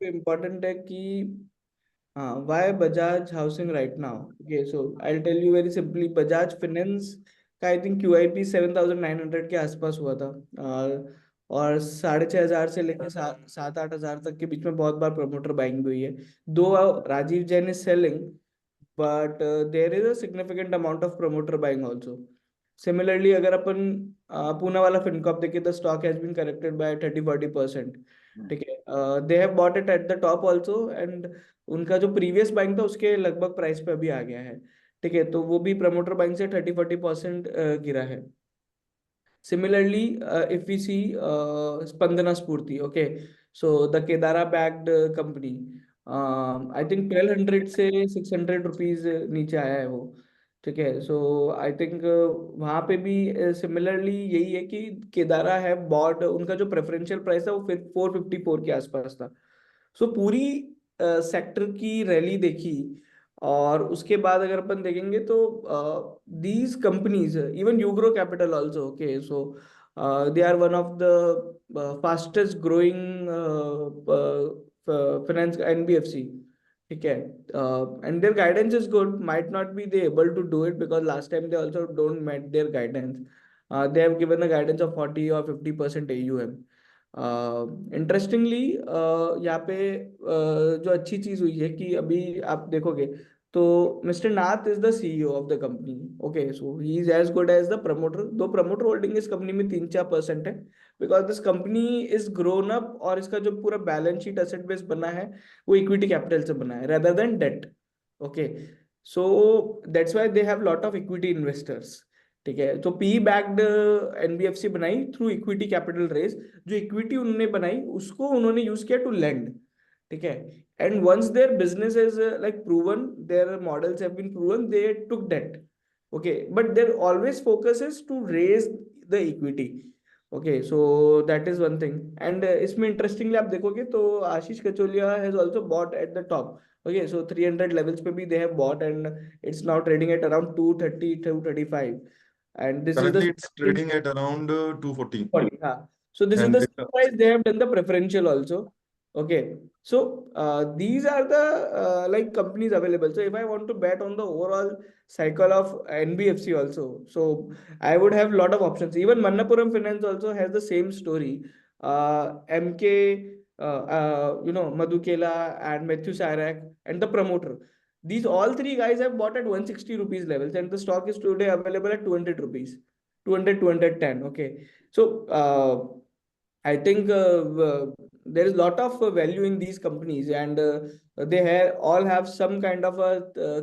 पे इम्पोर्टेंट है कि हाँ, why Bajaj housing right now. Okay, so I tell you very simply, Bajaj finance का आई थिंक QIP 7,900 के आसपास हुआ था। और 6,500 से लेकर 7-8 हज़ार तक के बीच में बहुत बार प्रमोटर बाइंग भी हुई है। Though Rajiv Jain is selling, but there is a significant amount of promoter buying also. Similarly, अगर अपन पूना वाला फिनकॉप देखे, the stock has been corrected by 30-40%। ठीक है, they have bought it at the top also, and उनका जो previous buying था उसके लगभग प्राइस पे अभी आ गया है। ठीक है, तो वो भी प्रमोटर बाइंग से 30-40% गिरा है। Similarly, if we see Spandana Spurti, okay, so the Kedara backed company, I think 1,200 से 600 रुपीज नीचे आया है वो। ठीक है, सो आई थिंक वहाँ पे भी सिमिलरली यही है कि केदारा है बॉट, उनका जो प्रेफरेंशियल प्राइस था वो फिर 454 के आसपास था। सो पूरी सेक्टर की रैली देखी, और उसके बाद अगर अपन देखेंगे तो these companies, even Ugro capital also, okay, so they are one of the fastest growing finance NBFC। ठीक है, and their guidance is good, might not be they able to do it because last time they also don't met their guidance. They have given a guidance of 40 or 50% AUM। Interestingly यहाँ पे जो अच्छी चीज हुई है कि अभी आप देखोगे तो mister Nath is the CEO of the company. Okay, so he is as good as the promoter, though promoter holding इस कंपनी में 3-4% है, because this company is grown up, और इसका जो पूरा बैलेंस शीट एसेट बेस बना है वो इक्विटी कैपिटल से बना है rather than debt. Okay, so that's why they have lot of equity investors. ठीक है, तो पी बैक्ड NBFC बनाई थ्रू इक्विटी कैपिटल रेज। जो इक्विटी उन्होंने बनाई उसको उन्होंने यूज किया टू लेंड। ठीक है, and once their business is like proven, their models have been proven, they took debt. Okay, but their always focus is to raise the equity. Okay, so that is one thing. And इसमें interestingly आप देखोगे तो Ashish Kacholia has also bought at the top. Okay, so 300 levels पे भी they have bought, and it's now trading at around 230-235, and this is the Currently, it's trading at around 240. हाँ. So this is And the same price they have done the preferential also. Okay, so these are the like companies available. So if I want to bet on the overall cycle of NBFC also, so I would have lot of options. Even Manappuram Finance also has the same story. MK, Madhu Kela and Matthew Sarak and the promoter. These all three guys have bought at 160 rupees levels, and the stock is today available at 200 rupees, 200, 210. Okay, so I think there is lot of value in these companies, and they all have some kind of a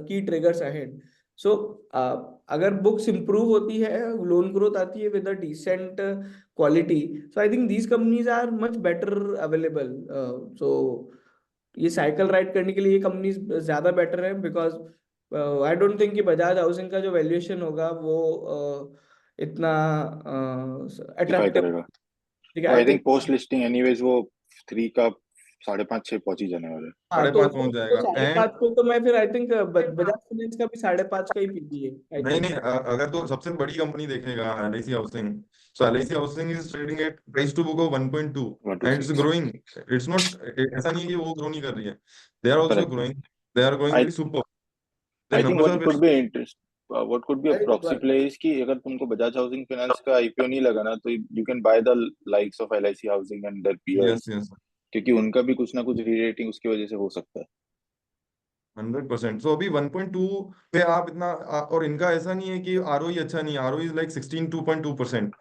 key triggers ahead. So अगर books improve होती है, loan growth आती है with a decent quality, so I think these companies are much better available. So ये cycle ride करने के लिए ये कंपनीज ज्यादा बेटर है, बिकॉज आई डोंट थिंक कि बजाज हाउसिंग का जो वैल्यूएशन होगा वो इतना Defy अट्रैक्टिव। करेगा। ठीक है, तो I I think think post listing anyways वो 3 का 5.5-6 पहुंच ही जाने वाले। हाँ, तो 5.5 पहुंच जाएगा। 5.5 को तो मैं फिर आई थिंक बजाज फाइनेंस का भी 5.5 का ही पीपी है आई नहीं थिंक। नहीं, अगर तो सबसे बड़ी कंपनी देखेगा LIC housing, so LIC housing is trading at price to book of 1.2 and it's 126 growing. It's not, ऐसा नहीं है कि वो ग्रो नहीं कर रही है, they are also correct. Growing, they are growing I very super, I there think numbers are very. What could be a proxy play is कि अगर तुमको बजाज हाउसिंग फाइनेंस का IPO नहीं लगा ना, तो you can buy the likes of LIC housing and their yes peers, yes, क्योंकि उनका भी कुछ ना कुछ रीरेटिंग उसकी वजह से हो सकता है। 100%। सो अभी 1.2 पे आप इतना और इनका ऐसा नहीं है कि ROE अच्छा नहीं है, ROE is like 16.2%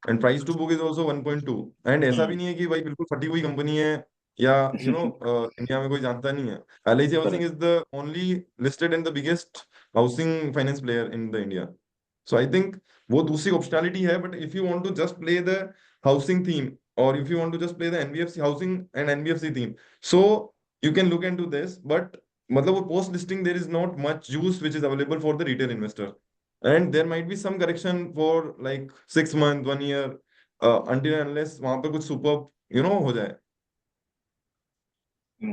and price to book is also 1.2। And ऐसा भी नहीं है कि भाई बिल्कुल फटी हुई कंपनी है या इंडिया में कोई जानता नहीं है। LIC housing correct. Is the only listed and the biggest housing finance player in the India. So I think वो दूसरी ऑप्शनैलिटी है, but if you want to just play the housing theme, और if you want to just play the NBFC housing and NBFC theme, so you can look into this, but मतलब वो post listing there is not much juice which is available for the retail investor, and there might be some correction for like 6 months 1 year, until and unless वहां पर कुछ super हो जाए।